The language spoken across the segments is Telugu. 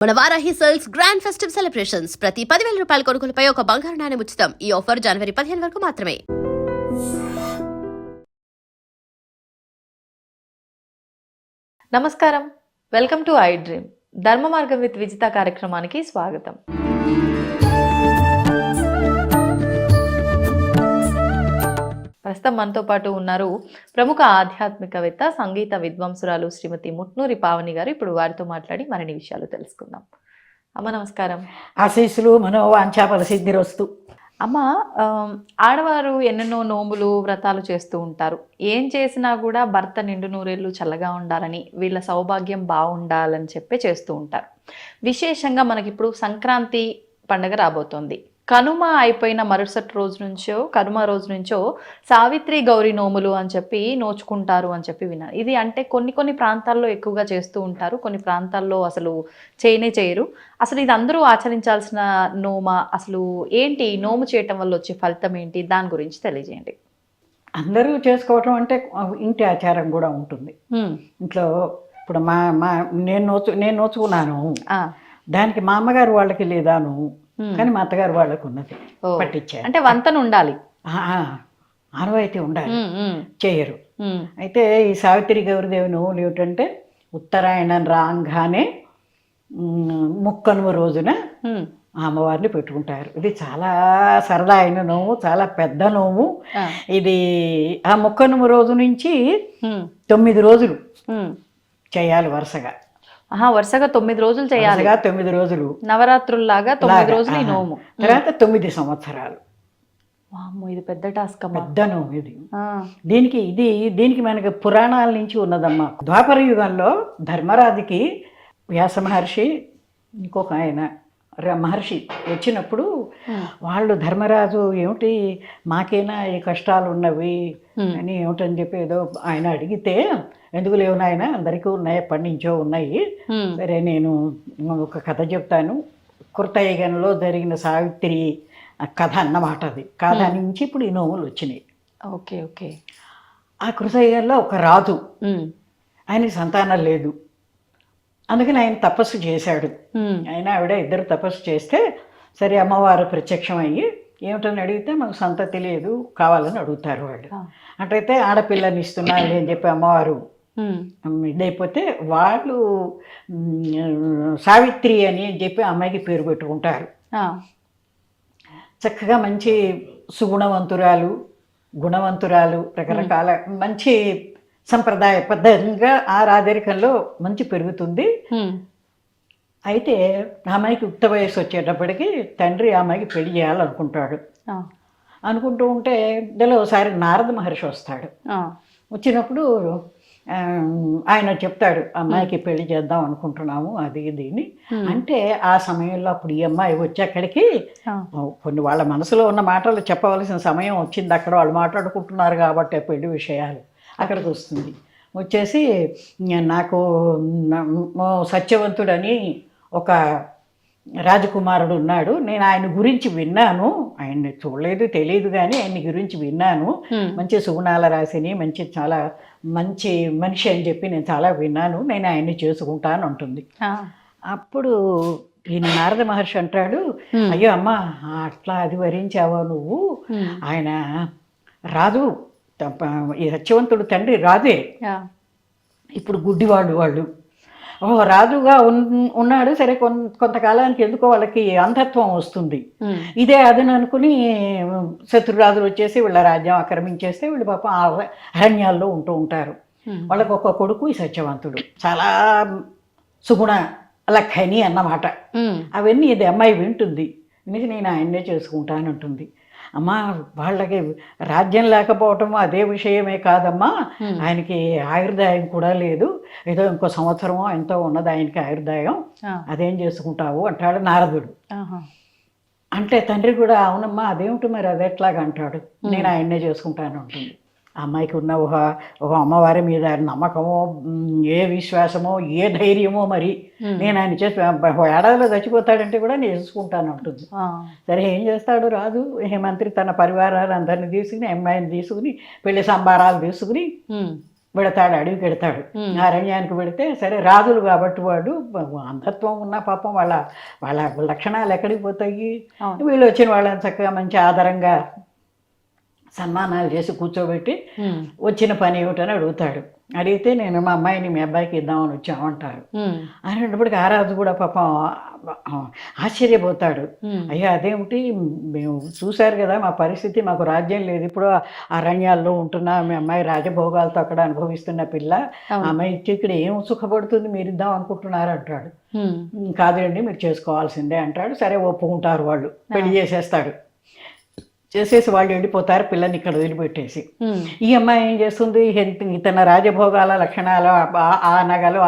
మన Varahi sales grand festive celebrations ప్రతి 10,000 రూపాయల కొనుగోలుపై ఒక బంగారు నాణెం ఉచితం. ఈ ఆఫర్ జనవరి 15 వరకు మాత్రమే. నమస్కారం, వెల్కమ్ టు ఐ డ్రీమ్. ధర్మ మార్గం విత్ విజిత కార్యక్రమానికి స్వాగతం. ప్రస్తుతం మనతో పాటు ఉన్నారు ప్రముఖ ఆధ్యాత్మికవేత్త, సంగీత విద్వాంసురాలు శ్రీమతి ముట్నూరి పావని గారు. ఇప్పుడు వారితో మాట్లాడి మరిన్ని విషయాలు తెలుసుకుందాం. అమ్మ నమస్కారం. ఆశీస్సులు మనోవాంఛాఫల సిద్ధిరస్తు. అమ్మ, ఆడవారు ఎన్నెన్నో నోములు వ్రతాలు చేస్తూ ఉంటారు. ఏం చేసినా కూడా భర్త నిండు నూరేళ్ళు చల్లగా ఉండాలని, వీళ్ళ సౌభాగ్యం బాగుండాలని చెప్పి చేస్తూ ఉంటారు. విశేషంగా మనకిప్పుడు సంక్రాంతి పండుగ రాబోతోంది. కనుమ అయిపోయిన మరుసటి రోజు నుంచో, కనుమ రోజు నుంచో సావిత్రి గౌరీ నోములు అని చెప్పి నోచుకుంటారు అని చెప్పి విన్నాను. ఇది అంటే కొన్ని ప్రాంతాల్లో ఎక్కువగా చేస్తూ ఉంటారు, కొన్ని ప్రాంతాల్లో అసలు చేయరు. అసలు ఇది అందరూ ఆచరించాల్సిన నోమ, అసలు ఏంటి నోము చేయటం వల్ల వచ్చే ఫలితం ఏంటి, దాని గురించి తెలియజేయండి. అందరూ చేసుకోవటం అంటే ఇంటి ఆచారం కూడా ఉంటుంది. ఇంట్లో ఇప్పుడు నేను నోచుకున్నాను, దానికి మా అమ్మగారు వాళ్ళకి లేదాను, కానీ మా అత్తగారు వాళ్ళకు ఉన్నది పట్టించారు. అంటే వంతన ఉండాలి, ఆనవాయితీ ఉండాలి, చేయరు. అయితే ఈ సావిత్రి గౌరీదేవి నోములు ఏమిటంటే ఉత్తరాయణం రాగానే ముక్కనుమ రోజున అమ్మవారిని పెట్టుకుంటారు. ఇది చాలా సరదా అయిన నోము, చాలా పెద్ద నోము. ఇది ఆ ముక్కనుమ రోజు నుంచి 9 రోజులు చేయాలి వరుసగా. వరుసగా 9 రోజులు చేయాలి. 9 రోజులు నవరాత్రుల్లాగా 9 రోజులు ఈ నోము. తర్వాత 9 సంవత్సరాలు. ఇది పెద్ద టాస్క్, పెద్ద నోము ఇది. దీనికి మనకి పురాణాల నుంచి ఉన్నదమ్మా. ద్వాపర యుగంలో ధర్మరాజుకి వ్యాస మహర్షి ఇంకొక ఆయన మహర్షి వచ్చినప్పుడు వాళ్ళు ధర్మరాజు ఏమిటి మాకేనా ఈ కష్టాలు ఉన్నవి అని ఏమిటని చెప్పి ఏదో ఆయన అడిగితే, ఎందుకు లేవు నాయన, అందరికీ ఉన్నాయి, ఎప్పటి నుంచో ఉన్నాయి. సరే నేను ఒక కథ చెప్తాను. కృతయుగంలో జరిగిన సావిత్రి కథ అన్నమాట. అది కథ నుంచి ఇప్పుడు ఈ నోములు వచ్చినాయి. Okay okay. ఆ కృతయుగంలో ఒక రాజు, ఆయనకి సంతానం లేదు. అందుకని ఆయన తపస్సు చేశాడు. ఆయన ఆవిడ ఇద్దరు తపస్సు చేస్తే సరే అమ్మవారు ప్రత్యక్షం అయ్యి ఏమిటని అడిగితే మాకు సంతతి లేదు, కావాలని అడుగుతారు వాళ్ళు. అట్లయితే ఆడపిల్లని ఇస్తున్నాను అని చెప్పి అమ్మవారు ఇదైపోతే వాళ్ళు సావిత్రి అని చెప్పి అమ్మాయికి పేరు పెట్టుకుంటారు. చక్కగా మంచి సుగుణవంతురాలు, గుణవంతురాలు, రకరకాల మంచి సంప్రదాయబద్ధంగా ఆ రాజరికంలో మంచి పెరుగుతుంది. అయితే అమ్మాయికి యుక్త వయసు వచ్చేటప్పటికి తండ్రి అమ్మాయికి పెళ్లి చేయాలనుకుంటాడు. అనుకుంటూ ఉంటే ఇందులో ఒకసారి నారద మహర్షి వస్తాడు. వచ్చినప్పుడు ఆయన చెప్తాడు, అమ్మాయికి పెళ్లి చేద్దాం అనుకుంటున్నాము అది దీన్ని అంటే. ఆ సమయంలో అప్పుడు ఈ అమ్మాయి వచ్చి అక్కడికి కొన్ని వాళ్ళ మనసులో ఉన్న మాటలు చెప్పవలసిన సమయం వచ్చింది. అక్కడ వాళ్ళు మాట్లాడుకుంటున్నారు కాబట్టి పెళ్లి విషయాలు అక్కడికి వస్తుంది. వచ్చేసి నాకు సత్యవంతుడని ఒక రాజకుమారుడు ఉన్నాడు, నేను ఆయన గురించి విన్నాను, ఆయన్ని చూడలేదు తెలియదు కానీ ఆయన గురించి విన్నాను, మంచి సుగుణాల రాశిని, చాలా మంచి మనిషి అని చెప్పి నేను చాలా విన్నాను, నేను ఆయన్ని చేసుకుంటాను అంటుంది. అప్పుడు ఈయన నారద మహర్షి అంటాడు, అయ్యో అమ్మ అట్లా అది వరించావా నువ్వు, ఆయన రాజు, ఈ సత్యవంతుడు తండ్రి రాజే, ఇప్పుడు గుడ్డివాళ్ళు వాళ్ళు. రాజుగా ఉన్నాడు, సరే కొంతకాలానికి ఎందుకో వాళ్ళకి అంధత్వం వస్తుంది. ఇదే అదని అనుకుని శత్రురాజులు వచ్చేసి వీళ్ళ రాజ్యం ఆక్రమించేస్తే వీళ్ళు పాపం అరణ్యాల్లో ఉంటూ ఉంటారు. వాళ్ళకు ఒక కొడుకు ఈ సత్యవంతుడు, చాలా సుగుణ లఖని అన్నమాట. అవన్నీ ఇది అమ్మాయి వింటుంది. విని నేను ఆయన్నే చేసుకుంటానంటుంది. అమ్మా వాళ్ళకి రాజ్యం లేకపోవటము అదే విషయమే కాదమ్మా, ఆయనకి ఆయుర్దాయం కూడా లేదు, ఏదో ఇంకో సంవత్సరమో ఎంతో ఉన్నది ఆయనకి ఆయుర్దాయం, అదేం చేసుకుంటావు అంటాడు నారదుడు. అంటే తండ్రి కూడా అవునమ్మా అదేమిటి మరి అది ఎట్లాగా అంటాడు, నేను ఆయన్నే చేసుకుంటాను అంటుంది. అమ్మాయికి ఉన్న ఒక అమ్మవారి మీద నమ్మకమో, ఏ విశ్వాసమో, ఏ ధైర్యమో, మరి నేను ఆయన చేసి ఏడాదిలో చచ్చిపోతాడంటే కూడా నేను చేసుకుంటాను అంటుంది. సరే ఏం చేస్తాడు రాజు, మంత్రి తన పరివారాలు అందరినీ తీసుకుని అమ్మాయిని తీసుకుని పెళ్లి సంబారాలు తీసుకుని పెడతాడు, అడవికి పెడతాడు. అరణ్యానికి పెడితే సరే రాజులు కాబట్టి వాడు అంధత్వం ఉన్న పాపం వాళ్ళ వాళ్ళ లక్షణాలు ఎక్కడికి పోతాయి. వీళ్ళు వచ్చిన వాళ్ళని చక్కగా మంచి ఆదరంగా సన్మానాలు చేసి కూర్చోబెట్టి వచ్చిన పని ఏమిటని అడుగుతాడు. అడిగితే నేను మా అమ్మాయిని మీ అబ్బాయికి ఇద్దామని వచ్చామంటారు. అనేటప్పటికి ఆ రాజు కూడా పాపం ఆశ్చర్యపోతాడు. అయ్యా అదేమిటి, మేము చూశారు కదా మా పరిస్థితి, మాకు రాజ్యం లేదు, ఇప్పుడు అరణ్యాల్లో ఉంటున్నా, మీ అమ్మాయి రాజభోగాలతో అక్కడ అనుభవిస్తున్న పిల్ల, అమ్మాయి ఇచ్చి ఇక్కడ ఏం సుఖపడుతుంది, మీరు ఇద్దాం అనుకుంటున్నారు అంటాడు. కాదండి మీరు చేసుకోవాల్సిందే అంటాడు. సరే ఒప్పుకుంటారు వాళ్ళు, పెళ్లి చేసేస్తాడు. చేసేసి వాళ్ళు వెళ్ళిపోతారు, పిల్లని ఇక్కడ వదిలిపెట్టేసి. ఈ అమ్మాయి ఏం చేస్తుంది, తన రాజభోగాల లక్షణాలు, ఆ నగలు,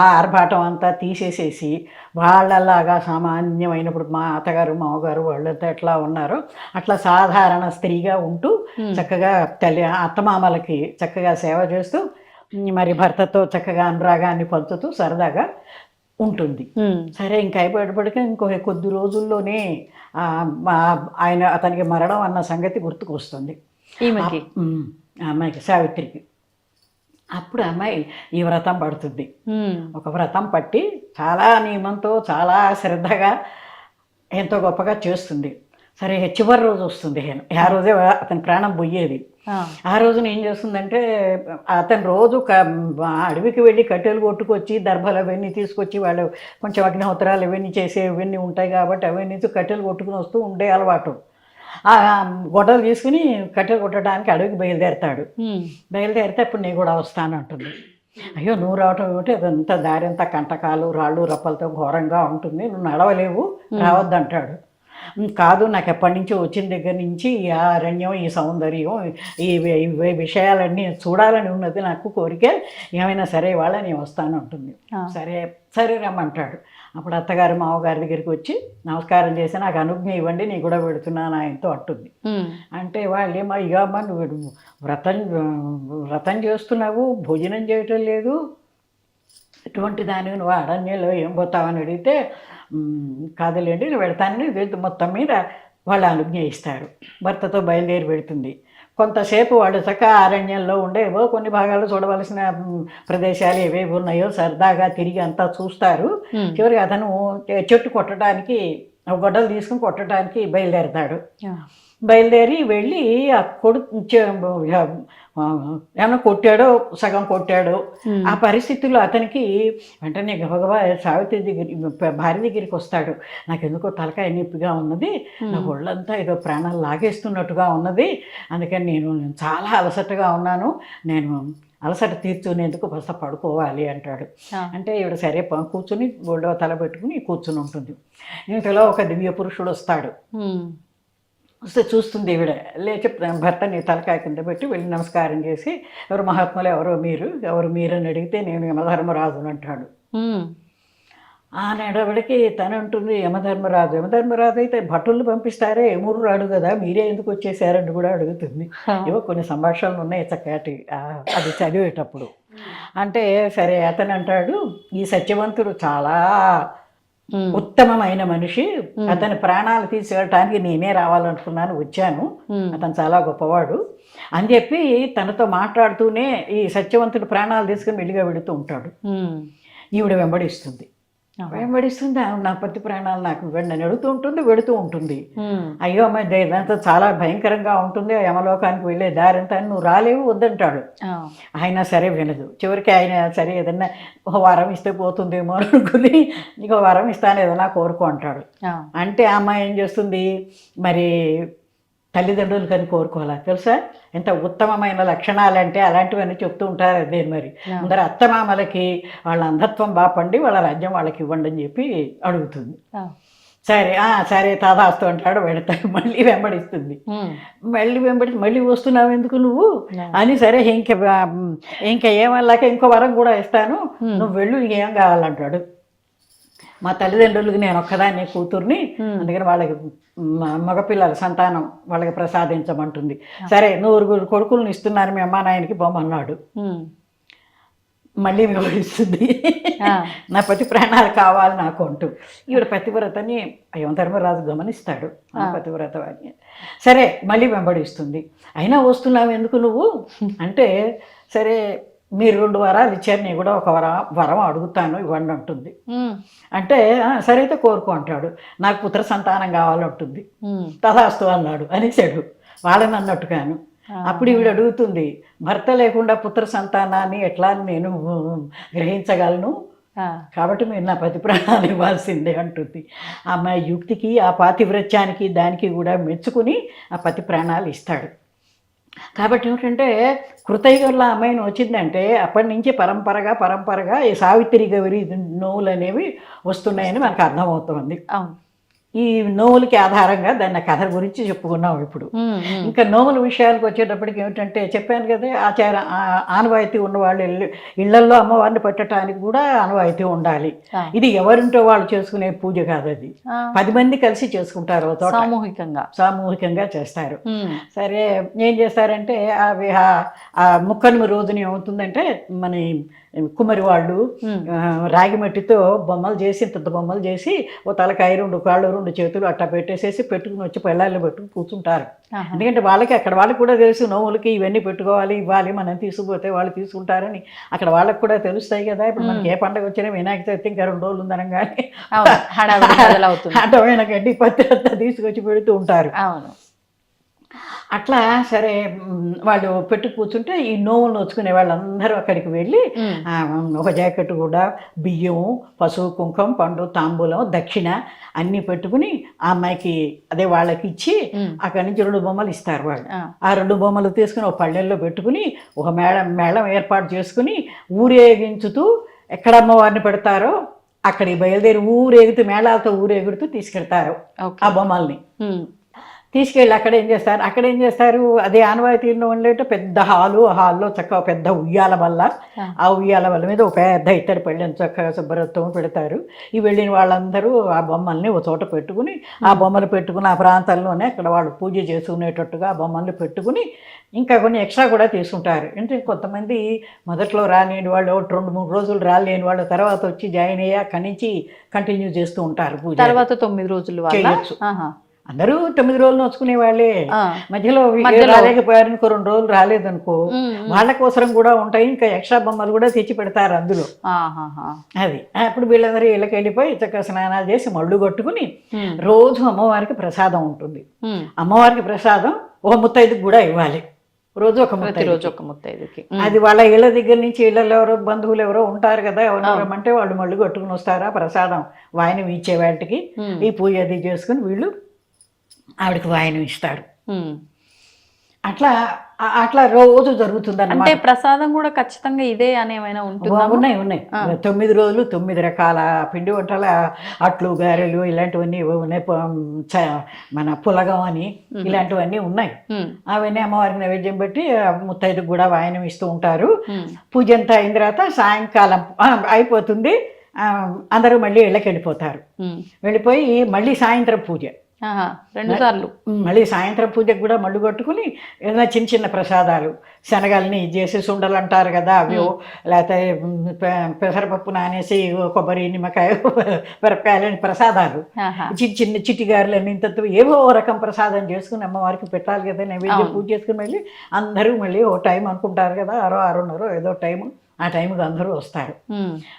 ఆ ఆర్భాటం అంతా తీసేసేసి వాళ్ళలాగా సామాన్యమైనప్పుడు మా అత్తగారు మామగారు వాళ్ళంతా ఎట్లా ఉన్నారో అట్లా సాధారణ స్త్రీగా ఉంటూ చక్కగా తల్లి అత్తమామలకి చక్కగా సేవ చేస్తూ మరి భర్తతో చక్కగా అనురాగాన్ని పంచుతూ సరదాగా ఉంటుంది. సరే ఇంకా అయిపోయేటప్పటికీ కొద్ది రోజుల్లోనే ఆయన అతనికి మరణం అన్న సంగతి గుర్తుకు వస్తుంది అమ్మాయికి, సావిత్రికి. అప్పుడు అమ్మాయి ఈ వ్రతం పడుతుంది. ఒక వ్రతం పట్టి చాలా నియమంతో చాలా శ్రద్ధగా ఎంతో గొప్పగా చేస్తుంది. సరే చివరి రోజు వస్తుంది, ఆ రోజే అతని ప్రాణం పోయేది. ఆ రోజున ఏం చేస్తుందంటే అతను రోజు అడవికి వెళ్ళి కట్టెలు కొట్టుకొచ్చి దర్భలు అవన్నీ తీసుకొచ్చి వాళ్ళు కొంచెం అగ్నిహోత్రాలు ఇవన్నీ చేసే ఇవన్నీ ఉంటాయి కాబట్టి అవన్నీ కట్టెలు కొట్టుకుని వస్తూ ఉండే అలవాటు. ఆ గొడ్డలు తీసుకుని కట్టెలు కొట్టడానికి అడవికి బయలుదేరతాడు. బయలుదేరితే అప్పుడు నేను కూడా వస్తాను అంటుంది. అయ్యో నువ్వు రావటం ఏమిటి, అదంతా దారి అంతా కంటకాలు రాళ్ళు రప్పలతో ఘోరంగా ఉంటుంది, నువ్వు నడవలేవు, రావద్దంటాడు. కాదు, నాకు ఎప్పటి నుంచో వచ్చిన దగ్గర నుంచి ఈ అరణ్యం, ఈ సౌందర్యం, ఈ విషయాలన్నీ చూడాలని ఉన్నది నాకు కోరిక, ఏమైనా సరే వాళ్ళ నేను వస్తాను అంటుంది. సరే సరే రమ్మంటాడు. అప్పుడు అత్తగారు మామగారి దగ్గరికి వచ్చి నమస్కారం చేసి నాకు అనుజ్ఞ ఇవ్వండి, నేను కూడా పెడుతున్నాను ఆయనతో అంటుంది. అంటే వాళ్ళు ఏమో ఇక అమ్మ నువ్వు వ్రతం చేస్తున్నావు, భోజనం చేయటం లేదు, ఇటువంటి దానికి నువ్వు అరణ్యంలో ఏం పోతావని అడిగితే కాదులేండి నేను పెడతానని మొత్తం మీద వాళ్ళు అనుజ్ఞ ఇస్తారు. భర్తతో బయలుదేరి పెడుతుంది. కొంతసేపు వాళ్ళు చక్కగా అరణ్యంలో ఉండేవో కొన్ని భాగాలు చూడవలసిన ప్రదేశాలు ఏవేవి ఉన్నాయో సరదాగా తిరిగి అంతా చూస్తారు. చివరికి అతను చెట్టు కొట్టడానికి గొడ్డలు తీసుకుని కొట్టడానికి బయలుదేరతాడు. బయలుదేరి వెళ్ళి ఆ ఏమన్నా కొట్టాడో సగం కొట్టాడో ఆ పరిస్థితుల్లో అతనికి వెంటనే గబగబా సావిత్రి భార్య దగ్గరికి వస్తాడు. నాకు ఎందుకో తలకాయ నొప్పిగా ఉన్నది, నా ఒళ్ళంతా ఏదో ప్రాణాలు లాగేస్తున్నట్టుగా ఉన్నది, అందుకని నేను చాలా అలసటగా ఉన్నాను, నేను అలసట తీర్చునేందుకు బస్త పడుకోవాలి అంటాడు. అంటే ఈవిడ సరే కూర్చుని ఒళ్ళో తల పెట్టుకుని కూర్చుని ఉంటుంది. ఇంతలో ఒక దివ్య పురుషుడు వస్తాడు. వస్తే చూస్తుంది ఈవిడ, లేచి భర్తని తలకాయ కింద పెట్టి వెళ్ళి నమస్కారం చేసి ఎవరు మహాత్ములు, ఎవరు మీరు అని అడిగితే నేను యమధర్మరాజుని అంటాడు. ఆ నడవడికి తను అంటుంది యమధర్మరాజు అయితే భటులు పంపిస్తారే, ఎమురు రాడు కదా, మీరే ఎందుకు వచ్చేసారని కూడా అడుగుతుంది. ఏవో కొన్ని సంభాషణలు ఉన్నాయి చక్కటి అది చదివేటప్పుడు. అంటే సరే అతను అంటాడు, ఈ సత్యవంతుడు చాలా ఉత్తమమైన మనిషి, అతని ప్రాణాలు తీసేయటానికి నేనే రావాలనుకున్నాను, వచ్చాను, అతను చాలా గొప్పవాడు అని చెప్పి తనతో మాట్లాడుతూనే ఈ సత్యవంతుడు ప్రాణాలు తీసుకుని వెళ్లిగా వెళుతూ ఉంటాడు. ఈవిడ వెంబడిస్తుంది. నా పతి ప్రాణాలు నాకు ఇవ్వండి అని అడుగుతూ ఉంటుంది, వెళుతూ ఉంటుంది. అయ్యో అమ్మాయి ఇదంతా చాలా భయంకరంగా ఉంటుంది, యమలోకానికి వెళ్ళే దారంతా నువ్వు రాలేవు వద్దంటాడు. ఆయన సరే వినదు. చివరికి ఆయన సరే ఏదన్నా వరం ఇస్తే పోతుందేమో అనుకుని నీకు వరం ఇస్తాను ఏదన్నా కోరుకో అంటాడు. అంటే ఆ అమ్మాయి ఏం చేస్తుంది, మరి తల్లిదండ్రులు కానీ కోరుకోవాలా తెలుసా, ఎంత ఉత్తమమైన లక్షణాలంటే అలాంటివన్నీ చెప్తూ ఉంటారు. అదే మరి ముందర అత్తమామలకి వాళ్ళ అంధత్వం బాపండి, వాళ్ళ రాజ్యం వాళ్ళకి ఇవ్వండి అని చెప్పి అడుగుతుంది. సరే సరే తాదాస్తూ అంటాడు. వెళతాడు. మళ్ళీ వెంబడిస్తుంది. మళ్ళీ వస్తున్నావు ఎందుకు నువ్వు అని, సరే ఇంకా ఏమల్లాక ఇంకో వరం కూడా ఇస్తాను, నువ్వు వెళ్ళు, ఏం కావాలంటాడు. మా తల్లిదండ్రులకి నేను ఒక్కదాన్ని కూతుర్ని, అందుకని వాళ్ళకి మగపిల్లల సంతానం వాళ్ళకి ప్రసాదించమంటుంది. సరే 9 కొడుకులను ఇస్తున్నారు మీ అమ్మా నాయనకి బొమ్మన్నాడు. మళ్ళీ వివరిస్తుంది, నా పతి ప్రాణాలు కావాలి నాకు అంటూ. ఈవిడ పతివ్రతని యమధర్మరాజు గమనిస్తాడు, పతివ్రత అని. సరే మళ్ళీ వెంబడిస్తుంది. అయినా వస్తున్నావు ఎందుకు నువ్వు అంటే, సరే మీరు 2 వరాలు ఇచ్చారు, నేను కూడా ఒక వరం అడుగుతాను ఇవ్వండి అంటుంది. ఉమ్, అంటే సరే అయితే కోరుకో అంటాడు. నాకు పుత్ర సంతానం కావాలంటుంది. ఉమ్. తథాస్తు అన్నాడు అనేసాడు వాళ్ళని అన్నట్టుగాను. అప్పుడు ఈవిడ అడుగుతుంది, భర్త లేకుండా పుత్ర సంతానాన్ని ఎట్లా నేను గ్రహించగలను, ఆ, కాబట్టి మీరు నా పతి ప్రాణాలు ఇవ్వాల్సిందే అంటుంది. ఆ అమ్మాయి యుక్తికి, ఆ పాతివ్రత్యానికి దానికి కూడా మెచ్చుకుని ఆ పతి ప్రాణాలు ఇస్తాడు. కాబట్టి ఏమిటంటే కృతయుగంలో అమ్మాయిని వచ్చిందంటే అప్పటి నుంచి పరంపరగా ఈ సావిత్రి గౌరి నోవులు అనేవి వస్తున్నాయని మనకు అర్థమవుతుంది. అవును. ఈ నోవులకి ఆధారంగా దాన్ని కథ గురించి చెప్పుకున్నాం ఇప్పుడు. ఉమ్, ఉమ్. ఇంకా నోముల విషయాలకు వచ్చేటప్పటికి ఏమిటంటే చెప్పాను కదా, ఆనవాయితీ ఉన్నవాళ్ళు ఇళ్లల్లో అమ్మవారిని పెట్టడానికి కూడా ఆనవాయితీ ఉండాలి. ఆ. ఇది ఎవరింటో వాళ్ళు చేసుకునే పూజ కాదు, అది ఆ, 10 మంది కలిసి చేసుకుంటారు, ఓ తోట సామూహికంగా చేస్తారు. ఉమ్, సరే ఏం చేస్తారంటే అవి ఆ ముక్కనుమ రోజున ఏమవుతుందంటే మన కుమ్మరి వాళ్ళు ఉమ్. రాగి మట్టితో బొమ్మలు చేసి, ఇంత బొమ్మలు చేసి ఓ తలకాయ 2 కాళ్ళు 2 చేతులు అట్టా పెట్టేసేసి పెట్టుకుని వచ్చి పెళ్ళాళ్ళు పెట్టుకుని కూర్చుంటారు. ఆహా. ఎందుకంటే వాళ్ళకి అక్కడ వాళ్ళకి కూడా తెలుసు నోములకి ఇవన్నీ పెట్టుకోవాలి, ఇవ్వాలి, మనం తీసుకుపోతే వాళ్ళు తీసుకుంటారని అక్కడ వాళ్ళకి కూడా తెలుస్తాయి కదా. ఇప్పుడు మనకి ఏ పండుగ వచ్చినా వినాయక చవితి ఇంకా 2 రోజులు ఉందనగానే అవును, హడావిడి మొదలవుతుంది. అడ్డమైన గడ్డి పత్తి అంతా తీసుకొచ్చి పెడుతూ ఉంటారు. అవును. అట్లా సరే వాళ్ళు పెట్టు కూర్చుంటే ఈ నోవులు నోచుకునే వాళ్ళందరూ అక్కడికి వెళ్ళి ఒక జాకెట్ కూడా బియ్యం, పసుపు, కుంకుమ, పండు, తాంబూలం, దక్షిణ అన్నీ పెట్టుకుని ఆ అమ్మాయికి అదే వాళ్ళకి ఇచ్చి అక్కడి నుంచి 2 బొమ్మలు ఇస్తారు వాళ్ళు. ఆ 2 బొమ్మలు తీసుకుని ఒక పళ్ళెల్లో పెట్టుకుని ఒక మేళం ఏర్పాటు చేసుకుని ఊరేగించుతూ ఎక్కడ అమ్మవారిని పెడతారో అక్కడికి బయలుదేరి ఊరేగుతూ మేళాలతో ఊరేగుడుతూ తీసుకెళ్తారు ఆ బొమ్మల్ని. తీసుకెళ్ళి అక్కడ ఏం చేస్తారు అదే ఆనవాయితీలో ఉండేట పెద్ద హాల్లో చక్కగా పెద్ద ఉయ్యాల వల్ల, ఆ ఉయ్యాల వల్ల మీద ఒక పెద్ద ఇత్తడి పళ్ళెం చక్కగా శుభ్రత్వం పెడతారు. ఈ వెళ్ళిన వాళ్ళందరూ ఆ బొమ్మల్ని ఒక చోట పెట్టుకుని ఆ బొమ్మలు పెట్టుకుని ఆ ప్రాంతాల్లోనే అక్కడ వాళ్ళు పూజ చేసుకునేటట్టుగా ఆ బొమ్మల్ని పెట్టుకుని ఇంకా కొన్ని ఎక్స్ట్రా కూడా తీసుకుంటారు. అంటే కొంతమంది మొదట్లో రాలేని వాళ్ళు 2-3 రోజులు రాలేని వాళ్ళు తర్వాత వచ్చి జాయిన్ అయ్యి అక్కడి నుంచి కంటిన్యూ చేస్తూ ఉంటారు పూజ. తర్వాత 9 రోజులు చేయొచ్చు. అందరూ 9 రోజులు నోచుకునే వాళ్ళే. మధ్యలో రాలేకపోయారు ఇంకో 2 రోజులు రాలేదనుకో వాళ్ళ కోసరం కూడా ఉంటాయి, ఇంకా ఎక్స్ట్రా బొమ్మలు కూడా తెచ్చి పెడతారు అందులో. అది అప్పుడు వీళ్ళందరూ ఇళ్ళకి వెళ్ళిపోయి చక్కగా స్నానాలు చేసి మళ్ళు కొట్టుకుని రోజు అమ్మవారికి ప్రసాదం ఉంటుంది. అమ్మవారికి ప్రసాదం ఒక ముత్తైదుకి కూడా ఇవ్వాలి, రోజు ఒక ముత్తైదుకి. అది వాళ్ళ ఇళ్ళ దగ్గర నుంచి ఇళ్ళలో ఎవరో బంధువులు ఎవరో ఉంటారు కదా, ఎవరు అంటే వాళ్ళు మళ్ళు కొట్టుకుని వస్తారా ప్రసాదం వాయినం ఇచ్చే వాటికి. ఈ పూజ అది చేసుకుని వీళ్ళు ఆవిడకి వాయనం ఇస్తారు. అట్లా రోజు జరుగుతుంది అన్నమాట. అంటే ప్రసాదం కూడా ఖచ్చితంగా ఇదే అని ఏమైనా ఉంటుందా? ఉన్నాయి 9 రోజులు 9 రకాల పిండి వంటల అట్లు, గారెలు ఇలాంటివన్నీ ఉన్నాయి. మన పులగం అని ఇలాంటివన్నీ ఉన్నాయి. అవన్నీ అమ్మవారికి నైవేద్యం పెట్టి ముత్తైదుకు కూడా వాయనం ఇస్తూ ఉంటారు. పూజ అంతా అయిన తర్వాత సాయంకాలం అయిపోతుంది, అందరూ మళ్ళీ ఇళ్ళకి వెళ్ళిపోతారు. వెళ్ళిపోయి మళ్ళీ సాయంత్రం పూజ 2 సార్లు మళ్ళీ సాయంత్రం పూజకు కూడా మళ్ళు కొట్టుకుని ఏదైనా చిన్న ప్రసాదాలు శనగల్ని చేసి సుండలు అంటారు కదా అవి, లేకపోతే పెసరపప్పు నానేసి కొబ్బరి, నిమ్మకాయ, మిరపకాయలని ప్రసాదాలు, చిన్న చిట్టిగారులని ఇంత ఏవో రకం ప్రసాదం చేసుకుని అమ్మవారికి పెట్టాలి కదా, నైవేద్యం పూజ చేసుకుని మళ్ళీ అందరూ మళ్ళీ ఓ టైం అనుకుంటారు కదా, 6:30 ఏదో టైము, ఆ టైంకి అందరూ వస్తారు.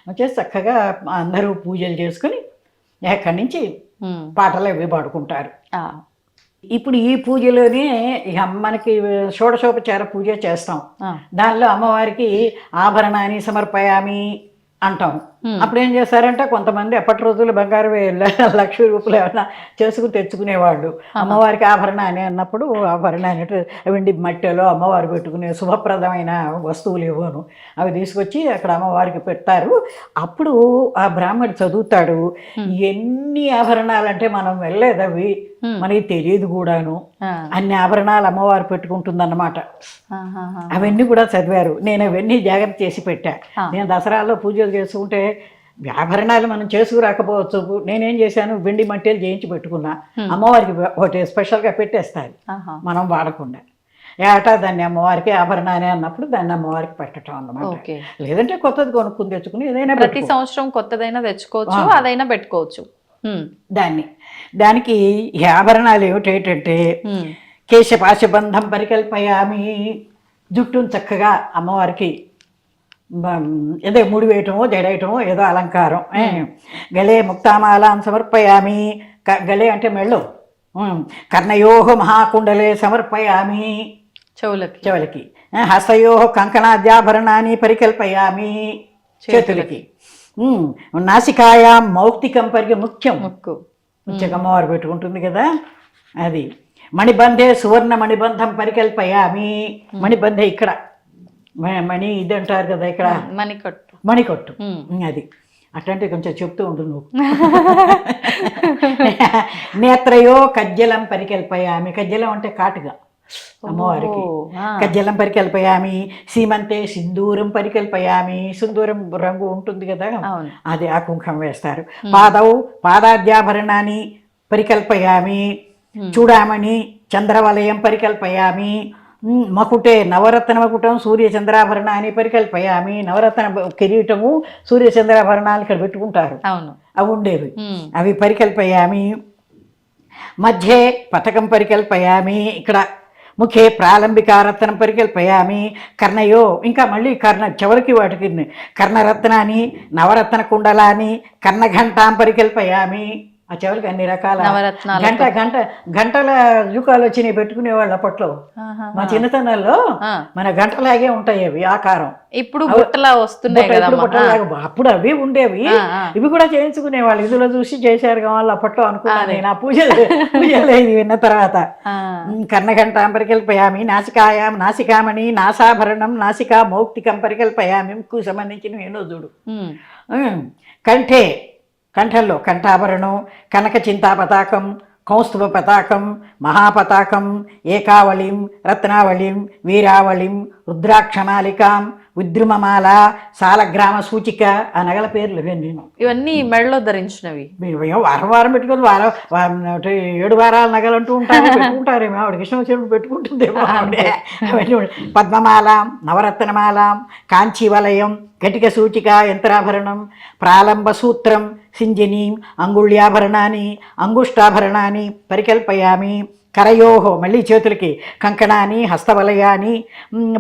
వచ్చేసి చక్కగా అందరూ పూజలు చేసుకుని ఎక్కడి నుంచి పాటలు అవి పాడుకుంటారు. ఇప్పుడు ఈ పూజలోనే మనకి షోడశోపచార పూజ చేస్తాం. దానిలో అమ్మవారికి ఆభరణాన్ని సమర్పయామి అంటాం. అప్పుడు ఏం చేస్తారంటే కొంతమంది అప్పటి రోజులు బంగారు ₹1,00,000 ఏమైనా చేసుకుని తెచ్చుకునేవాళ్ళు. అమ్మవారికి ఆభరణాన్ని అన్నప్పుడు ఆభరణాన్ని వెండి మట్టెలో అమ్మవారు పెట్టుకునే శుభప్రదమైన వస్తువులు ఇవ్వను అవి తీసుకొచ్చి అక్కడ అమ్మవారికి పెడతారు. అప్పుడు ఆ బ్రాహ్మడు చదువుతాడు, ఎన్ని ఆభరణాలంటే మనం వెళ్ళలేదు, అవి మనకి తెలియదు కూడాను, అన్ని ఆభరణాలు అమ్మవారు పెట్టుకుంటుందన్నమాట. అవన్నీ కూడా చదివారు. నేను అవన్నీ జాగ్రత్త చేసి పెట్టా. నేను దసరాలో పూజలు చేసుకుంటే ఆభరణాలు మనం చేసుకురాకపోవచ్చు, నేనేం చేశాను వెండి మట్టెలు చేయించి పెట్టుకున్నా, అమ్మవారికి ఒకటి స్పెషల్గా పెట్టేస్తారు మనం వాడకుండా. ఏటా దాన్ని అమ్మవారికి ఆభరణాన్ని అన్నప్పుడు దాన్ని అమ్మవారికి పెట్టడం అన్నమాట. లేదంటే కొత్తది కొనుక్కుని తెచ్చుకుని ఏదైనా ప్రతి సంవత్సరం కొత్తదైనా తెచ్చుకోవచ్చు, అదైనా పెట్టుకోవచ్చు. దానికి ఈ ఆభరణాలు ఏమిటంటే కేశపాశబంధం పరికల్పయామి, జుట్టును చక్కగా అమ్మవారికి ఏదో ముడి వేయటమో జడేయటమో ఏదో అలంకారం. గళే ముక్తామాలాం సమర్పయామి, గళే అంటే మెళ్ళు, కర్ణయోహ మహాకుండలే సమర్పయామి, చెవులకి, హస్తయోహ కంకణాద్యాభరణాన్ని పరికల్పయామి, చేతులకి, నాసికాయాం మౌక్తికం ముఖ్యం, ముఖ్యకమ్మవారు పెట్టుకుంటుంది కదా అది. మణిబంధే సువర్ణ మణిబంధం పరికల్పయామి, మణిబంధే ఇక్కడ మణి ఇది అంటారు కదా ఇక్కడ మణికొట్టు అది అట్లాంటివి కొంచెం చెప్తూ ఉండు నువ్వు. నేత్రయో కజ్జలం పరికల్పయామి, కజ్జలం అంటే కాటుగా అమ్మవారికి, కజ్జలం పరికల్పయామి. సీమంతే సింధూరం పరికల్పయామి, సింధూరం రంగు ఉంటుంది కదా అది ఆ కుంకం వేస్తారు. పాదాద్యాభరణాన్ని పరికల్పయామి, చూడామణి చంద్రవలయం పరికల్పయామి. మకుటే నవరత్న మకుటం సూర్యచంద్రాభరణాన్ని పరికల్పయామి, నవరత్న కిరీటము సూర్యచంద్రాభరణాలు ఇక్కడ పెట్టుకుంటారు, అవి ఉండేవి, అవి పరికల్పయామి. మధ్యే పథకం పరికల్పయామి, ఇక్కడ ముఖే ప్రాలంబికారత్నం పరికల్పయామి. కర్ణయో ఇంకా మళ్ళీ చివరికి వాటికి కర్ణరత్నాన్ని నవరత్న కుండలాన్ని కర్ణఘంటాం పరికల్పయామి. ఆ చెవులకి అన్ని రకాల గంటల జూకాలు వచ్చినాయి పెట్టుకునేవాళ్ళు అప్పట్లో. మా చిన్నతనంలో మన గంటలాగే ఉంటాయి అవి ఆకారం. ఇప్పుడు బుట్టలా వస్తున్నాయి, అప్పుడు అవి ఉండేవి, ఇవి కూడా చేయించుకునేవాళ్ళు. ఇందులో చూసి చేశారు కావాలి అప్పట్లో అనుకున్నాను నేను. ఆ పూజలు ఇది విన్న తర్వాత కర్ణఘంటాం పరికల్పయామి. నాసికామణి నాసాభరణం నాసికా మౌక్తికం పరికల్పయామి, ముక్కు సంబంధించిన ఏనో చూడు. కంఠంలో కంఠాభరణం, కనక చింతా పతాకం, కౌస్తుభ పతాకం, మహాపతాకం, ఏకావళిం, రత్నావళిం, వీరావళిం, రుద్రాక్షమాలికాం, ఉద్రుమమాల, సాలగ్రామ సూచిక, ఆ నగల పేర్లు నేను ఇవన్నీ మెడలో ధరించినవి. వారం పెట్టుకొని 7 వారాల నగలు అంటూ పెట్టుకుంటారేమో, ఆవిడకి ఇష్టం వచ్చినప్పుడు పెట్టుకుంటుందేమో. పద్మమాల, నవరత్నమాల, కాంచీవలయం, ఘటిక సూచిక, యంత్రాభరణం, ప్రాలంబ సూత్రం, సింజనీం, అంగుళ్యాభరణాన్ని అంగుష్టాభరణాన్ని పరికల్పయామి. కరయోహో మళ్ళీ చేతులకి కంకణాన్ని హస్తవలయాన్ని,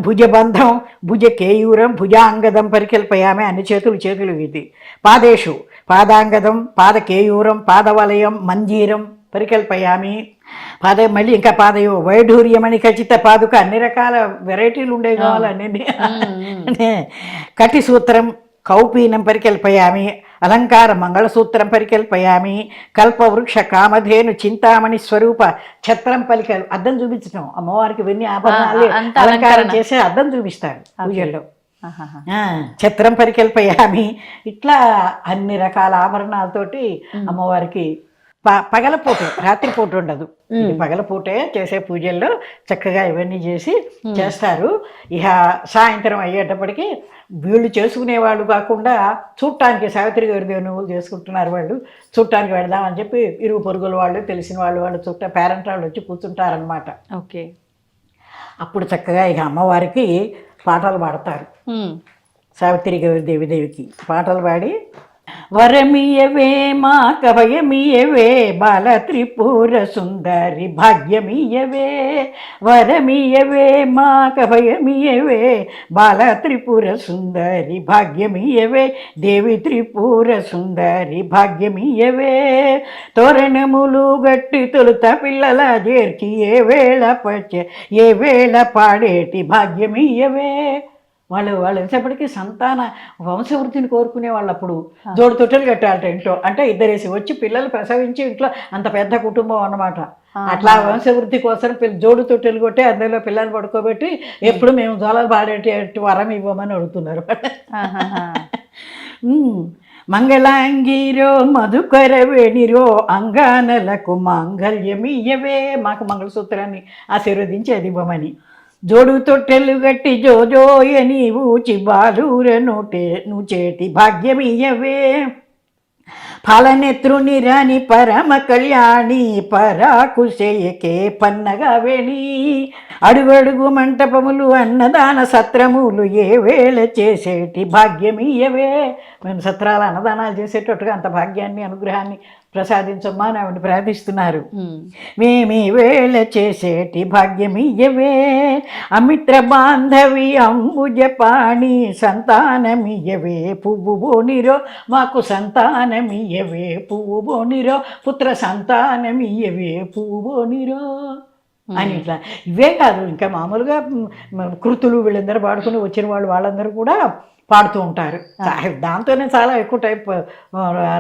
భుజబంధం భుజకేయూరం భుజాంగదం పరికల్పయామి, అన్ని చేతులు ఇది. పాదేషు పాదాంగదం పాదకేయూరం పాదవలయం మంజీరం పరికల్పయామి. మళ్ళీ ఇంకా పాదయో వైఢూర్యమణి ఖచ్చిత పాదుక, అన్ని రకాల వెరైటీలు ఉండేవి కావాలన్నీ. కటి సూత్రం కౌపీనం పరికల్పయామి. అలంకార మంగళసూత్రం పరికల్పయామి. కల్పవృక్ష కామధేను చింతామణి స్వరూప ఛత్రం పలికలు, అద్దం చూపించడం అమ్మవారికి ఇవన్నీ ఆభరణాలు అలంకారం చేసే అద్దం చూపిస్తాడు పూజల్లో. ఛత్రం పరికల్పయామి. ఇట్లా అన్ని రకాల ఆభరణాలతోటి అమ్మవారికి పగలపూట రాత్రిపూట ఉండదు, పగలపూటే చేసే పూజల్లో చక్కగా ఇవన్నీ చేస్తారు. ఇక సాయంత్రం అయ్యేటప్పటికి వీళ్ళు చేసుకునేవాళ్ళు కాకుండా చూడటానికి సావిత్రి గారి దేవుళ్ళు చేసుకుంటున్నారు, వాళ్ళు చూడటానికి వెళదామని చెప్పి ఇరుగు పొరుగుల వాళ్ళు తెలిసిన వాళ్ళు పేరెంట్ వాళ్ళు వచ్చి కూర్చుంటారనమాట. ఓకే, అప్పుడు చక్కగా ఇక అమ్మవారికి పాటలు పాడతారు. సావిత్రి గారి దేవికి పాటలు పాడి, వరమియవే మా కవయమియవే బాల త్రిపుర సుందరి భాగ్యమియవే, వరమియవే మా కవయమియవే బాల త్రిపుర సుందరి భాగ్యమియవే, దేవి త్రిపుర సుందరి భాగ్యమియవే. తోరణములు గట్టి తొలుత పిల్లల చేర్చి ఏ వేళ పాడేటి భాగ్యమియవే. వాళ్ళు ఎంతసేపటికి సంతాన వంశవృద్ధిని కోరుకునే వాళ్ళు. అప్పుడు జోడు తొట్టెలు కట్టాలట ఇంట్లో, అంటే 2 వచ్చి పిల్లలు ప్రసవించి ఇంట్లో అంత పెద్ద కుటుంబం అన్నమాట. అట్లా వంశవృద్ధి కోసం జోడు తొట్టెలు కొట్టి అందులో పిల్లలు పడుకోబెట్టి ఎప్పుడు మేము జోలలు పాడేటి వరం ఇవ్వమని అడుగుతున్నారు. మంగళాంగిరో మధుకరవేణిరో అంగానలకు మాంగళ్యమియవే, మాకు మంగళసూత్రాన్ని ఆశీర్వదించి అది ఇవ్వమని. జోడు తొట్టెలు గట్టి జోజోయ నీవు చిబాలూర నూచేటి భాగ్యమియవే, ఫలనేత్రుని రాని పరమ కళ్యాణి పరాకుశేయకే పన్నగవేణి. అడుగడుగు మంటపములు అన్నదాన సత్రములు ఏ వేళ చేసేటి భాగ్యమియవే. మేము సత్రాల అన్నదానాలు చేసేటట్టుగా అంత భాగ్యాన్ని అనుగ్రహాన్ని ప్రసాదించమ్మా అని ఆవిడ ప్రార్థిస్తున్నారు. మేమి వేళ చేసేటి భాగ్యమియ్యవే అమిత్ర బాంధవి అంబుజపాణి సంతానమియ్యవే పువ్వు బోనిరో మాకు సంతానమియ్యవే పువ్వు బోనిరో పుత్ర సంతానమియ్యవే పువ్వు బోనిరో అని ఇట్లా. ఇవే కాదు, ఇంకా మామూలుగా కృతులు వీళ్ళందరూ పాడుకుని వచ్చిన వాళ్ళందరూ కూడా పాడుతూ ఉంటారు. దాంతోనే చాలా ఎక్కువ టైప్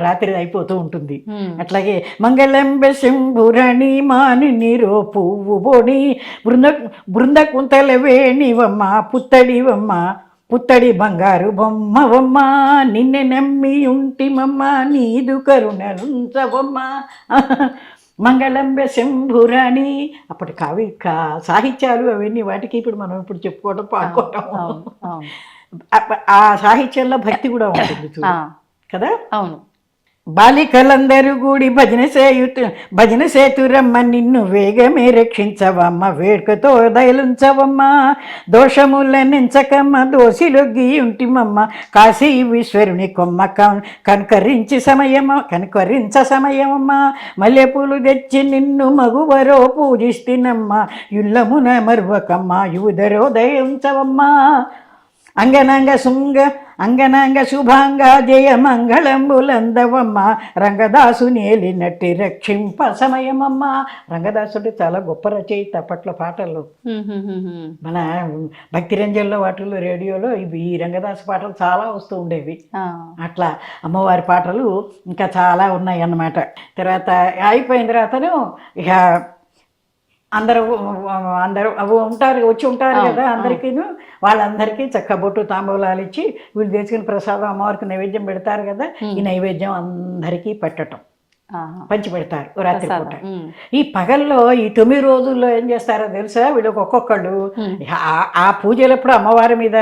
రాత్రి అయిపోతూ ఉంటుంది. అట్లాగే మంగళంబె శంభురణి మాని నీరో పువ్వు బోని బృంద కుంతల వేణివమ్మ పుత్తడివమ్మ పుత్తడి బంగారు బొమ్మవమ్మ నిన్నె నమ్మి ఉంటిమమ్మ నీదు కరుణలుంచవమ్మ మంగళంబె శంభురాణి. అప్పటి సాహిత్యాలు అవన్నీ వాటికి ఇప్పుడు మనం ఇప్పుడు చెప్పుకోవడం పాడుకోవటం. ఆ సాహిత్యంలో భక్తి కూడా ఉంటుంది కదా. అవును. బాలికలందరూ కూడి భజన సేతురమ్మ నిన్ను వేగమే రక్షించవమ్మ వేడుకతో దయలుంచవమ్మ దోషములనెంచకమ్మ దోషిలొగ్గి ఉంటిమమ్మ కాశీ విశ్వరుని కొమ్మ కనుకరించ సమయమమ్మ మల్లెపూలు తెచ్చి నిన్ను మగువరో పూజిస్తినమ్మ యుల్లమున మరువకమ్మ యుదరో దయించవమ్మ అంగనాంగ శుభాంగ జయ మంగళంబులందవమ్మ రంగదాసు నేలినట్టి రక్షింప సమయమమ్మ. రంగదాసుడు చాలా గొప్ప రచయిత అప్పట్లో పాటలు. మన భక్తిరంజన్లో వాటిల్లో రేడియోలో ఈ రంగదాసు పాటలు చాలా వస్తూ ఉండేవి. అట్లా అమ్మవారి పాటలు ఇంకా చాలా ఉన్నాయి అన్నమాట. తర్వాత అయిపోయిన తర్వాతను ఇక అందరూ వచ్చి ఉంటారు కదా. అందరికీ వాళ్ళందరికీ చక్క బొట్టు తాంబూలాలు ఇచ్చి వీళ్ళు తెచ్చుకుని ప్రసాదం అమ్మవారికి నైవేద్యం పెడతారు కదా. ఈ నైవేద్యం అందరికీ పెట్టడం పంచి పెడతారు రాత్రి పూట. ఈ పగల్లో ఈ 9 రోజుల్లో ఏం చేస్తారో తెలుసా, వీళ్ళకి ఒక్కొక్కళ్ళు ఆ పూజలప్పుడు అమ్మవారి మీద